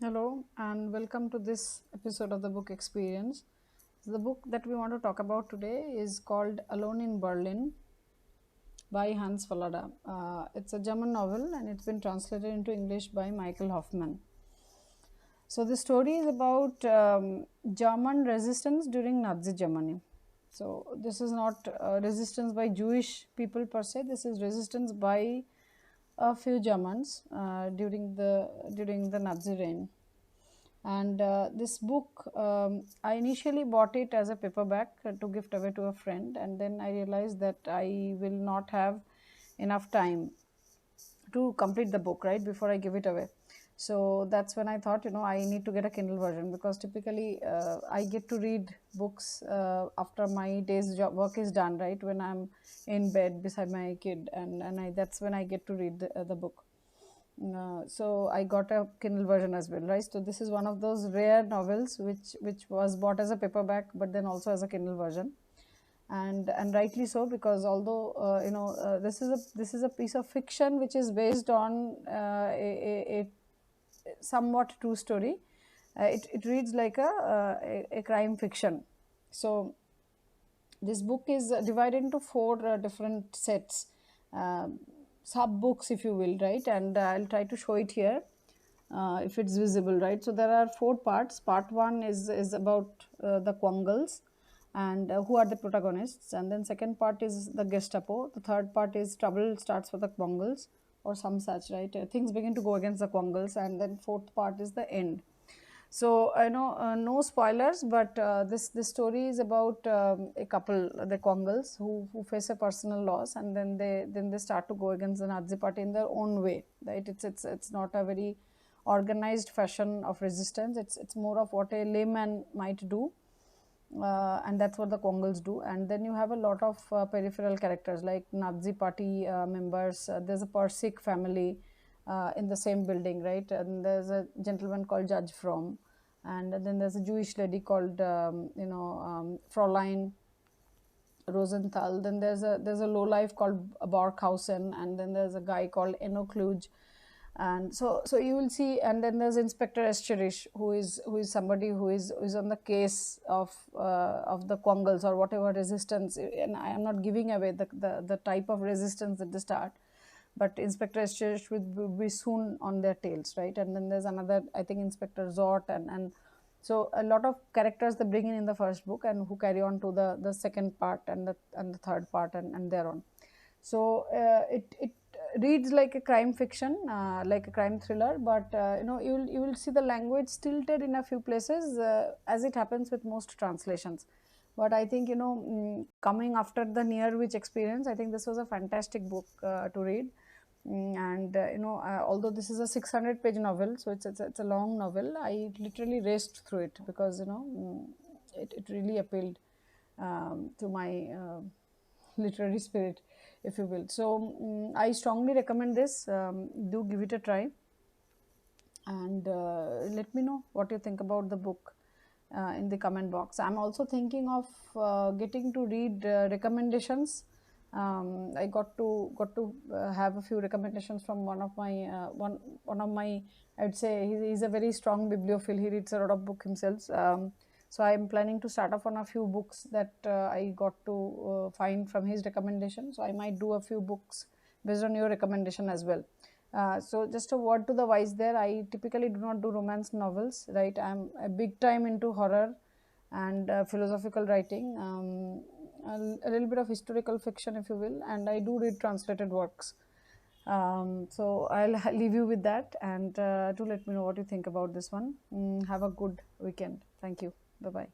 Hello and welcome to this episode of the book experience. The book that we want to talk about today is called Alone in Berlin by Hans Fallada. It's a German novel and it's been translated into English by Michael Hoffman. So the story is about German resistance during Nazi Germany. So this is not resistance by Jewish people per se. This is resistance by a few Germans during the Nazi reign. And this book, I initially bought it as a paperback to gift away to a friend, and then I realized that I will not have enough time to complete the book right before I give it away. So that's when I thought, I need to get a Kindle version, because typically I get to read books after my day's work is done, right, when I'm in bed beside my kid, and that's when I get to read the book. So I got a Kindle version as well, right? So this is one of those rare novels which was bought as a paperback, but then also as a Kindle version, and rightly so, because although this is a piece of fiction which is based on a somewhat true story. It reads like a crime fiction. So this book is divided into four different sets, uh, sub books, if you will, right? And I'll try to show it here, if it's visible, right? So there are four parts. Part one is about the Quangles and who are the protagonists, and then second part is the Gestapo. The third part is trouble starts for the Quangles or some such, right? Things begin to go against the Quangles, and then fourth part is the end. So I know no spoilers, but this story is about a couple, the Quangles, who face a personal loss, and then they start to go against the Nazi party in their own way. Right? It's not a very organized fashion of resistance. It's more of what a layman might do, and that's what the Quangles do. And then you have a lot of peripheral characters like Nazi party members. There's a Persik family in the same building, right? And there's a gentleman called Judge From, and then there's a Jewish lady called Fräulein Rosenthal. Then there's a lowlife called Borkhausen, and then there's a guy called Eno Kluge. And so you will see, and then there's Inspector Escherish, who is somebody who is on the case of the Quangles or whatever resistance. And I am not giving away the type of resistance at the start, but Inspector Escherish will be soon on their tails, right? And then there's another, I think, Inspector Zort, and so a lot of characters they bring in the first book, and who carry on to the second part and the third part, and thereon. So it reads like a crime fiction, like a crime thriller, but you will see the language stilted in a few places, as it happens with most translations. But I think, coming after the Near Witch experience, I think this was a fantastic book to read. And although this is a 600-page novel, so it's a long novel, I literally raced through it, because it really appealed to my literary spirit, if you will. So I strongly recommend this. Do give it a try, and let me know what you think about the book in the comment box. I'm also thinking of getting to read recommendations. I got to have a few recommendations from one of my, I would say he's a very strong bibliophile. He reads a lot of book himself. So I'm planning to start off on a few books that I got to find from his recommendation. So I might do a few books based on your recommendation as well. So just a word to the wise there, I typically do not do romance novels, right? I'm a big time into horror and philosophical writing, a little bit of historical fiction, if you will, and I do read translated works. So I'll leave you with that, and do let me know what you think about this one. Have a good weekend. Thank you. Bye-bye.